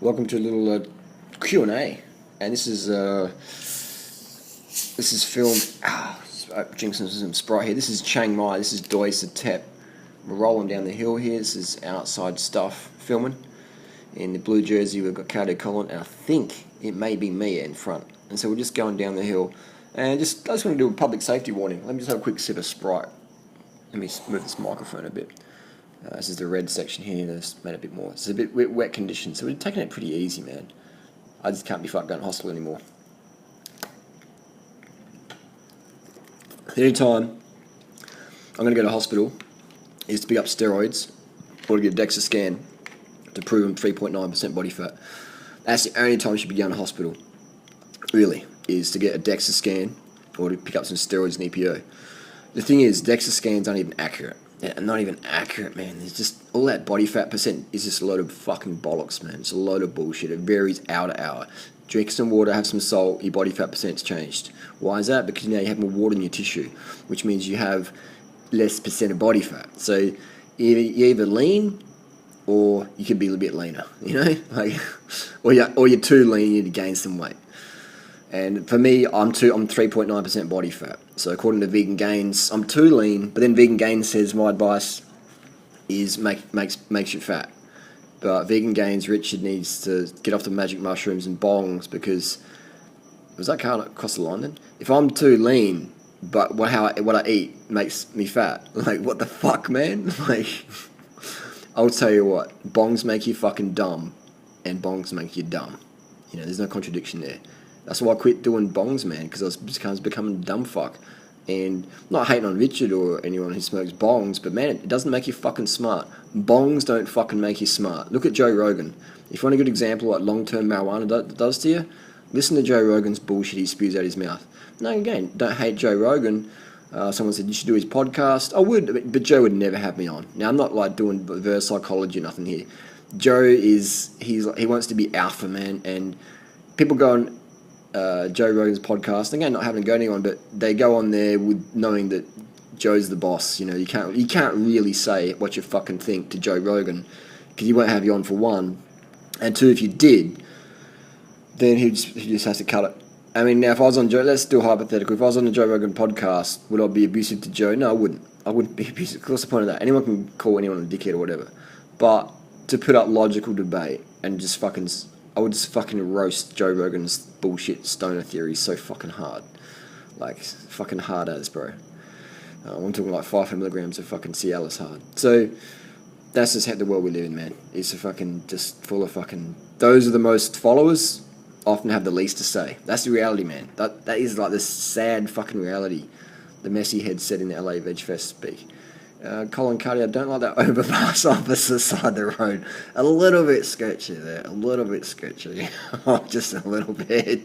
Welcome to a little Q&A, and this is filmed. Jinxing some Sprite here. This is Chiang Mai. This is Doi Satep. We're rolling down the hill here. This is outside stuff filming. In the blue jersey, we've got Cardi Colin, and I think it may be Mia in front. And so we're just going down the hill, and I just want to do a public safety warning. Let me just have a quick sip of Sprite. Let me move this microphone a bit. This is the red section here that's made a bit more. It's a bit wet conditions, so we're taking it pretty easy, man. I just can't be fucked going to hospital anymore. The only time I'm going to go to hospital is to pick up steroids or to get a DEXA scan to prove I'm 3.9% body fat. That's the only time you should be going to hospital, really, is to get a DEXA scan or to pick up some steroids and EPO. The thing is, DEXA scans aren't even accurate. Yeah, not even accurate, man. There's just all that body fat percent is just a load of fucking bollocks, man. It's a load of bullshit. It varies hour to hour. Drink some water, have some salt, your body fat percent's changed. Why is that? Because now you have more water in your tissue, which means you have less percent of body fat. So you're either lean or you could be a little bit leaner, you know? or you're too lean, you need to gain some weight. And for me, I'm 3.9% body fat. So according to Vegan Gains, I'm too lean. But then Vegan Gains says my advice is makes you fat. But Vegan Gains, Richard needs to get off the magic mushrooms and bongs because was that car across the line then? If I'm too lean, but what I eat makes me fat, like what the fuck, man? Like, I'll tell you what, bongs make you fucking dumb, and bongs make you dumb. You know, there's no contradiction there. That's why I quit doing bongs, man, because I was becoming a dumb fuck. And not hating on Richard or anyone who smokes bongs, but man, it doesn't make you fucking smart. Bongs don't fucking make you smart. Look at Joe Rogan. If you want a good example what long-term marijuana does to you, listen to Joe Rogan's bullshit he spews out his mouth. No, again, don't hate Joe Rogan. Someone said you should do his podcast. I would, but Joe would never have me on. Now, I'm not like doing reverse psychology or nothing here. Joe he wants to be alpha, man, and people go on Joe Rogan's podcast. Again, not having to go to anyone, but they go on there with knowing that Joe's the boss. You know, you can't really say what you fucking think to Joe Rogan because he won't have you on for one, and two, if you did, then he just has to cut it. I mean, now if I was on Joe, let's do hypothetical. If I was on the Joe Rogan podcast, would I be abusive to Joe? No, I wouldn't. I wouldn't be abusive. What's the point of that? Anyone can call anyone a dickhead or whatever, but to put up logical debate and just fucking. I would just fucking roast Joe Rogan's bullshit stoner theories so fucking hard. Like, fucking hard as, bro. I'm talking like 500 milligrams of fucking Cialis hard. So, that's just how the world we live in, man. It's a fucking, just full of fucking... Those are the most followers, often have the least to say. That's the reality, man. That is like this sad fucking reality. The messy head said in the LA Veg Fest speak. Colin Cuddy, I don't like that overpass opposite side of the road. A little bit sketchy there. A little bit sketchy. Just a little bit.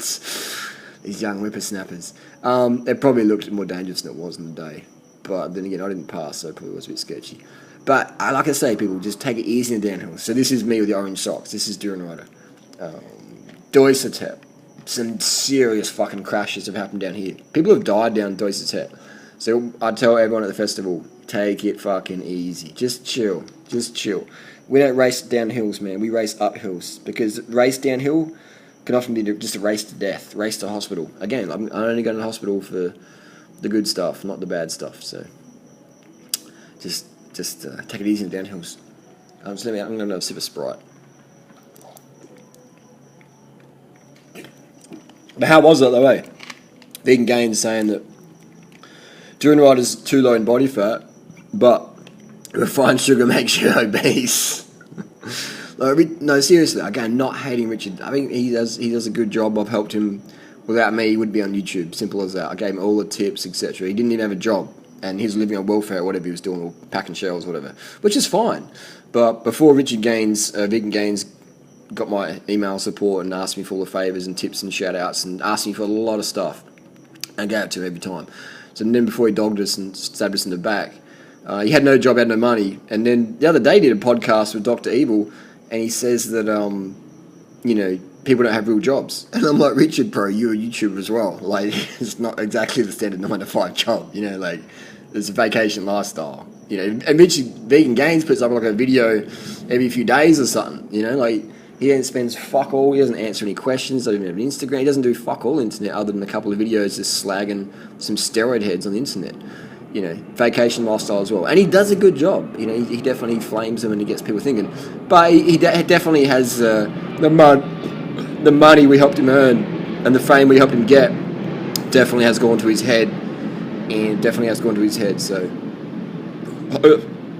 These young whippersnappers. It probably looked more dangerous than it was in the day. But then again, I didn't pass, so it probably was a bit sketchy. But like I say, people, just take it easy in the downhill. So this is me with the orange socks. This is Duran Rider. Doi Satep. Some serious fucking crashes have happened down here. People have died down Doi Satep. So I tell everyone at the festival, take it fucking easy. Just chill. Just chill. We don't race down hills, man. We race up hills. Because race downhill can often be just a race to death, race to hospital. Again, I'm only going to hospital for the good stuff, not the bad stuff. So just take it easy in the downhills. I'm going to have a sip of Sprite. But how was it, though, eh? Vegan Gains saying that Duran Rider's too low in body fat, but refined sugar makes you obese. No, seriously, again, not hating Richard. I think he does a good job. I've helped him. Without me, he wouldn't be on YouTube. Simple as that. I gave him all the tips, etc. He didn't even have a job, and he was living on welfare or whatever he was doing, or packing shells, whatever, which is fine. But before Richard Gaines, Vegan Gaines, got my email support and asked me for all the favours and tips and shout-outs and asked me for a lot of stuff, and I gave it to him every time. So then before he dogged us and stabbed us in the back, he had no job, had no money. And then the other day he did a podcast with Dr. Evil, and he says that, you know, people don't have real jobs. And I'm like, Richard, bro, you're a YouTuber as well. Like, it's not exactly the standard 9-to-5 job, you know, like, it's a vacation lifestyle. You know, and Richard Vegan Gains puts up like a video every few days or something, you know, like, He then spends fuck all. He doesn't answer any questions. Doesn't even have an Instagram. He doesn't do fuck all internet other than a couple of videos just slagging some steroid heads on the internet. You know, vacation lifestyle as well. And he does a good job. You know, he definitely flames them and he gets people thinking. But he definitely has the money we helped him earn and the fame we helped him get definitely has gone to his head. And definitely has gone to his head. So,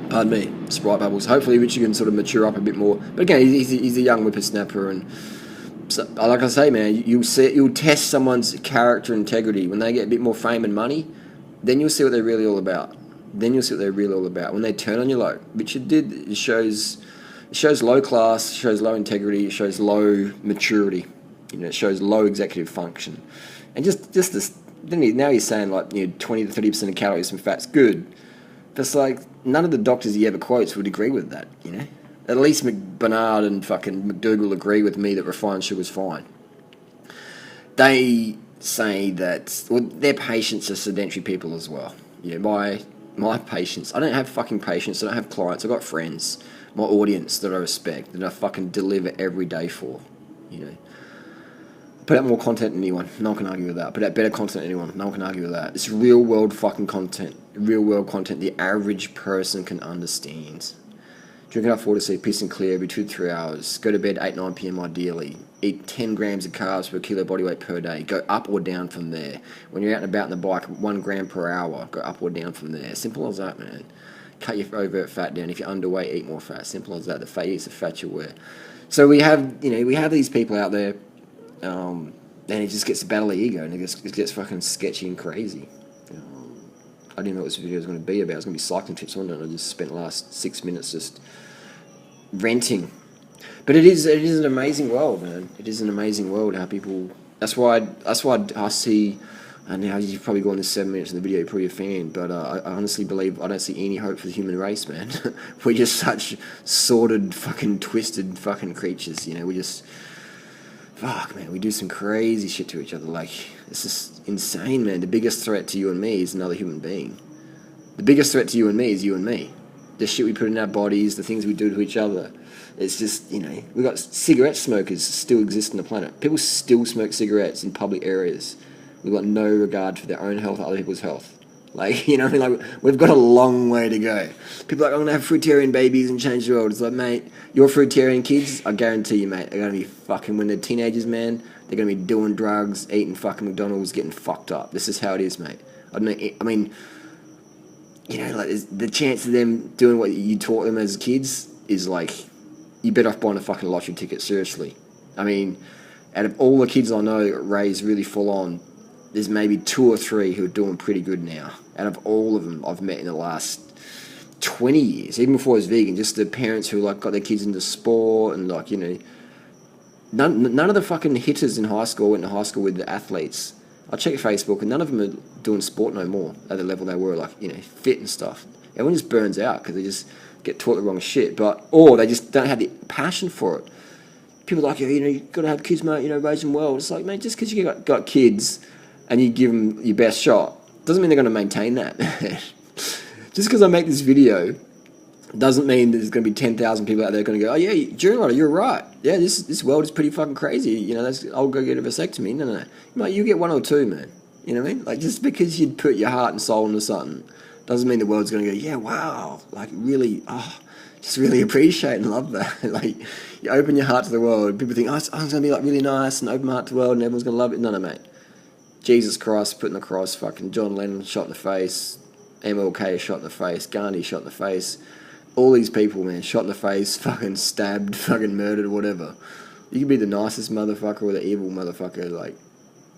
pardon me, Sprite bubbles. Hopefully Richard can sort of mature up a bit more. But again, he's a young whippersnapper. And so, like I say, man, you'll test someone's character integrity when they get a bit more fame and money. Then you'll see what they're really all about. When they turn on you like Richard did, it shows low class, it shows low integrity, it shows low maturity. You know, it shows low executive function. And just this, now he's saying like, you know, 20 to 30% of calories from fat's good. That's like none of the doctors he ever quotes would agree with that. You know, at least Bernard and fucking McDougall agree with me that refined sugar's fine. They say that their patients are sedentary people as well. Yeah, my patients. I don't have fucking patients. I don't have clients. I've got friends. My audience that I respect, that I fucking deliver every day for. You know, put out more content than anyone. No one can argue with that. Put out better content than anyone. No one can argue with that. It's real world fucking content. Real world content the average person can understand. Drink enough water so you're pissing clear every 2 to 3 hours. Go to bed 8-9 p.m. ideally. Eat 10 grams of carbs per kilo body weight per day. Go up or down from there. When you're out and about on the bike, 1 gram per hour. Go up or down from there. Simple as that, man. Cut your overt fat down. If you're underweight, eat more fat. Simple as that. The fat is the fat you wear. So we have these people out there, and it just gets a battle of ego, and it gets fucking sketchy and crazy. I didn't know what this video was going to be about. It was going to be cycling tips, wasn't it? I just spent the last 6 minutes just renting. But it is an amazing world, man. It is an amazing world how people. That's why I see. And now you've probably gone this 7 minutes in the video. You're probably a fan, but I honestly believe I don't see any hope for the human race, man. We're just such sordid, fucking twisted, fucking creatures. You know, we just. Fuck, man, we do some crazy shit to each other. Like, it's just insane, man. The biggest threat to you and me is another human being. The biggest threat to you and me is you and me. The shit we put in our bodies, the things we do to each other. It's just, you know, we got cigarette smokers still exist on the planet. People still smoke cigarettes in public areas. We've got no regard for their own health or other people's health. Like, you know what I mean? Like, we've got a long way to go. People are like, I'm going to have fruitarian babies and change the world. It's like, mate, your fruitarian kids, I guarantee you, mate, they're going to be fucking, when they're teenagers, man, they're going to be doing drugs, eating fucking McDonald's, getting fucked up. This is how it is, mate. I don't know, I mean, you know, like, the chance of them doing what you taught them as kids is like, you're better off buying a fucking lottery ticket, seriously. I mean, out of all the kids I know raised really full on, there's maybe 2 or 3 who are doing pretty good now. Out of all of them I've met in the last 20 years, even before I was vegan, just the parents who like got their kids into sport and like, you know, none of the fucking hitters in high school went to high school with the athletes. I check Facebook and none of them are doing sport no more at the level they were, like, you know, fit and stuff. Everyone just burns out because they just get taught the wrong shit, or they just don't have the passion for it. People are like, you know, you've got to have kids, mate, you know, raise them well. It's like, mate, just because you got kids and you give them your best shot doesn't mean they're going to maintain that. Just because I make this video doesn't mean there's going to be 10,000 people out there going to go, oh yeah, Journal, you're right. Yeah, this world is pretty fucking crazy. You know, I'll go get a vasectomy. No. Mate, you get 1 or 2, man. You know what I mean? Like, just because you put your heart and soul into something doesn't mean the world's going to go, yeah, wow. Like, really, just really appreciate and love that. Like, you open your heart to the world. People think, it's going to be like really nice and open my heart to the world and everyone's going to love it. No, mate. Jesus Christ put in the cross, fucking John Lennon shot in the face, MLK shot in the face, Gandhi shot in the face, all these people, man, shot in the face, fucking stabbed, fucking murdered, whatever. You can be the nicest motherfucker or the evil motherfucker, like,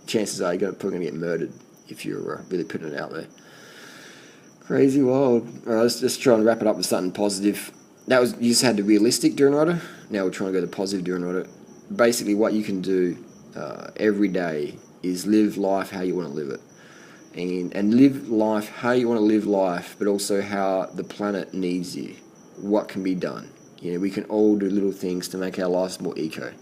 chances are you're probably going to get murdered if you're really putting it out there. Crazy world. Alright, let's just try and wrap it up with something positive. You just had the realistic during writer. Now we're trying to go to positive during writer. Basically, what you can do every day is live life how you want to live it. And live life how you want to live life, but also how the planet needs you. What can be done? You know, we can all do little things to make our lives more eco.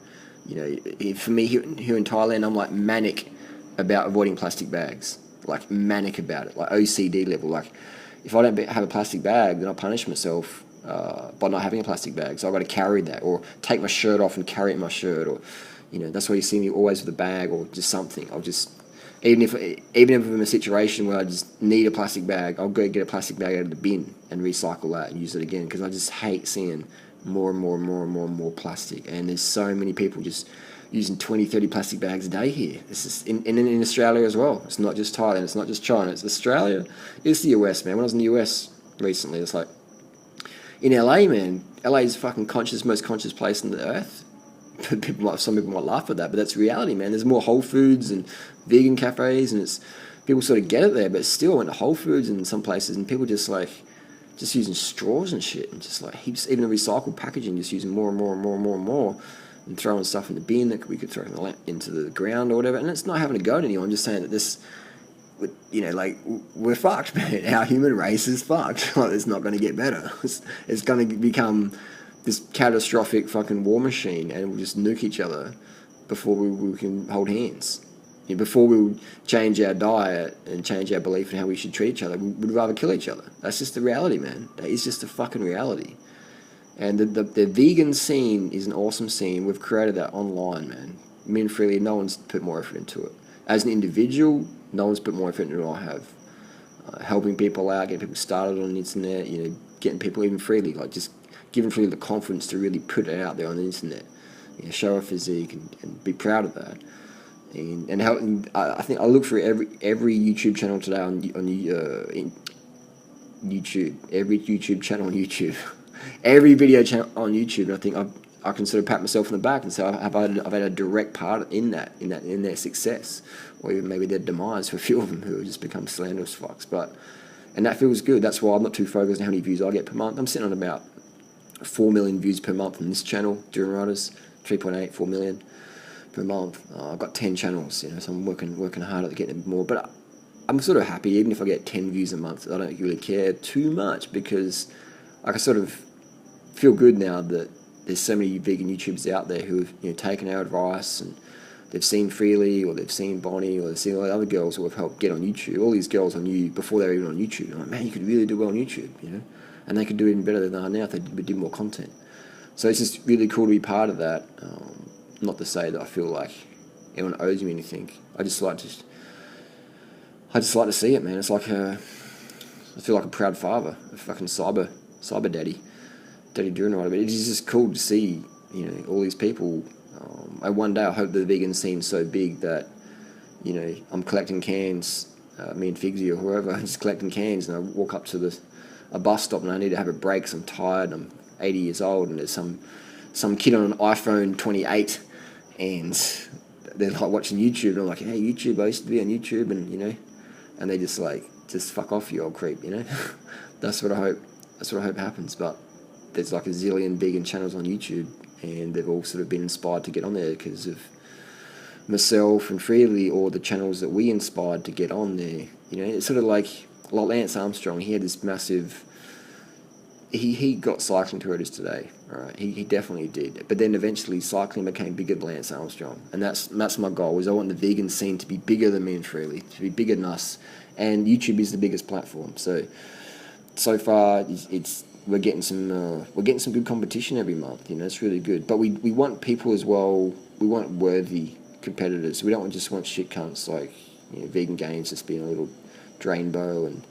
You know, for me here in Thailand, I'm like manic about avoiding plastic bags. Like manic about it, like OCD level. Like if I don't have a plastic bag, then I punish myself by not having a plastic bag. So I've got to carry that, or take my shirt off and carry it in my shirt, or that's why you see me always with a bag or just something. I'll just even if I'm in a situation where I just need a plastic bag, I'll go get a plastic bag out of the bin and recycle that and use it again, because I just hate seeing more and more and more and more and more plastic. And there's so many people just using 20, 30 plastic bags a day here. This is in Australia as well. It's not just Thailand, it's not just China, it's Australia, it's the US, man. When I was in the US recently, it's like, in LA, man, LA is the fucking most conscious place on the earth. Some people might laugh at that, but that's reality, man. There's more Whole Foods and vegan cafes, and people sort of get it there, but still, I went to Whole Foods in some places, and people just using straws and shit, and just like heaps, even the recycled packaging, just using more and more and more and more and more, and throwing stuff in the bin that we could throw into the ground or whatever. And it's not having to go to anyone. I'm just saying that this, like, we're fucked, man. Our human race is fucked. Like, it's not going to get better. It's going to become this catastrophic fucking war machine, and we'll just nuke each other before we can hold hands. Before we change our diet and change our belief in how we should treat each other, we'd rather kill each other. That's just the reality, man. That is just the fucking reality. And the vegan scene is an awesome scene. We've created that online, man. Me and Freely, no one's put more effort into it. As an individual, no one's put more effort into it than I have. Helping people out, getting people started on the internet, getting people even Freely, like just giving Freely the confidence to really put it out there on the internet. Show a physique and be proud of that. And I think I look for every YouTube channel today on YouTube, every YouTube channel on YouTube, every video channel on YouTube. And I think I can sort of pat myself on the back and say I've had a direct part in their success, or even maybe their demise for a few of them who have just become slanderous fucks. And that feels good. That's why I'm not too focused on how many views I get per month. I'm sitting on about 4 million views per month on this channel, During Riders, 3.8, 4 million per month. I've got 10 channels, so I'm working hard at getting more. But I'm sort of happy, even if I get 10 views a month. I don't really care too much, because I can sort of feel good now that there's so many vegan YouTubers out there who have taken our advice, and they've seen Freely, or they've seen Bonnie, or they've seen all the other girls who have helped get on YouTube. All these girls on you before they were even on YouTube. I'm like, man, you could really do well on YouTube, and they could do even better than they are now if they did more content. So it's just really cool to be part of that. Not to say that I feel like anyone owes me anything. I just like to see it, man. It's like I feel like a proud father, a fucking cyber daddy doing right. But it is just cool to see, all these people. And one day I hope the vegan scene's so big that, I'm collecting cans, me and Figsy or whoever, just collecting cans, and I walk up to a bus stop and I need to have a break because I'm tired. I'm 80 years old, and there's some kid on an iPhone 28, and they're like watching YouTube, and I'm like, hey, YouTube, I used to be on YouTube, and they just fuck off, you old creep, That's what I hope happens. But there's like a zillion vegan channels on YouTube, and they've all sort of been inspired to get on there because of myself and Freely, or the channels that we inspired to get on there. It's sort of like Lance Armstrong. He had this massive. He got cycling to where it is today, right? He definitely did. But then eventually cycling became bigger than Lance Armstrong. And that's my goal, is I want the vegan scene to be bigger than me and Freely, to be bigger than us. And YouTube is the biggest platform. So far we're getting some good competition every month, it's really good. But we want people as well, we want worthy competitors. We don't just want shit cunts like Vegan Games just being a little drainbow and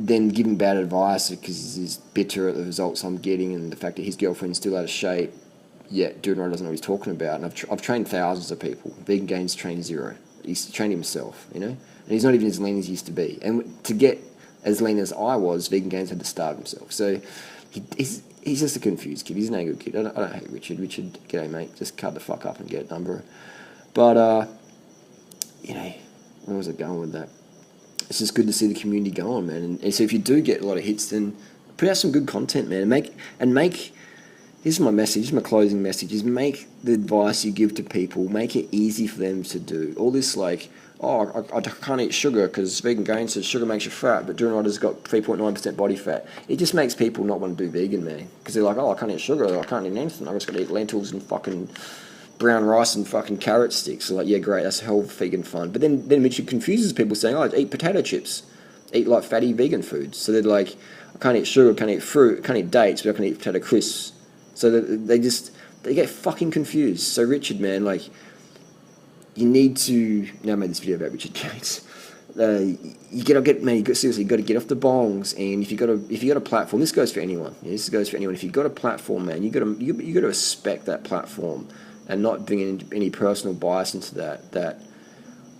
then giving bad advice because he's bitter at the results I'm getting, and the fact that his girlfriend's still out of shape, yet Durin doesn't know what he's talking about. And I've trained thousands of people. Vegan Games trained zero. He's trained himself, and he's not even as lean as he used to be. And to get as lean as I was, Vegan Games had to starve himself. So he's just a confused kid. He's an angry kid. I don't hate Richard. Richard, g'day mate. Just cut the fuck up and get a number. But where was I going with that? It's just good to see the community go on, man. And so if you do get a lot of hits, then put out some good content, man. And make this is my message, this is my closing message, is make the advice you give to people, make it easy for them to do. All this I can't eat sugar because Vegan Gains says sugar makes you fat, but Durin Rider's got 3.9% body fat. It just makes people not want to do vegan, man. Because they're like, I can't eat sugar, I can't eat anything, I just got to eat lentils and fucking brown rice and fucking carrot sticks. So yeah, great, that's hell vegan fun. But then Mitchell confuses people saying, eat potato chips, eat like fatty vegan foods. So they're like, I can't eat sugar, I can't eat fruit, I can't eat dates, but I can eat potato crisps. So they get fucking confused. So Richard, man, like, you need to. Now I made this video about Richard Gates. You gotta get, man. Seriously, you got to get off the bongs. And if you got a platform, this goes for anyone. Yeah, this goes for anyone. If you got a platform, man, you got to respect that platform and not bring in any personal bias into that.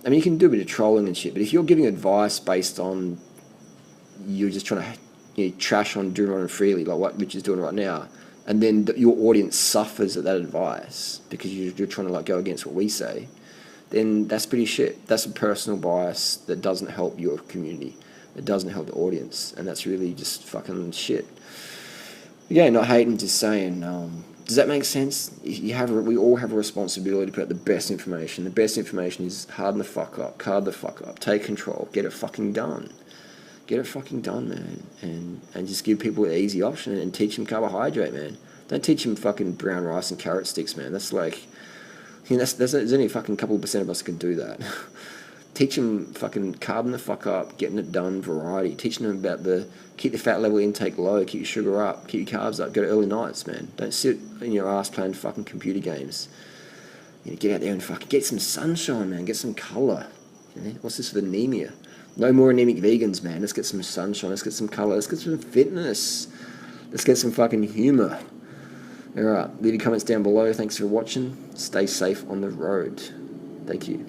I mean, you can do a bit of trolling and shit, but if you're giving advice based on you're just trying to trash on Duran and Freely, like what Richard's doing right now, and then your audience suffers at that advice because you're trying to like go against what we say, then that's pretty shit. That's a personal bias that doesn't help your community. It doesn't help the audience, and that's really just fucking shit. Yeah, not hating, just saying. Does that make sense? We all have a responsibility to put out the best information. The best information is harden the fuck up, card the fuck up, take control, get it fucking done. Get it fucking done, man, and just give people an easy option and teach them carbohydrate, man. Don't teach them fucking brown rice and carrot sticks, man. That's like, there's only a fucking couple % of us can do that. Teach them fucking carbon the fuck up, getting it done, variety. Teaching them about keep the fat level intake low, keep your sugar up, keep your carbs up, go to early nights, man. Don't sit in your ass playing fucking computer games. Get out there and fucking get some sunshine, man. Get some colour. What's this with anemia? No more anemic vegans, man. Let's get some sunshine. Let's get some colour. Let's get some fitness. Let's get some fucking humour. Alright, leave your comments down below. Thanks for watching. Stay safe on the road. Thank you.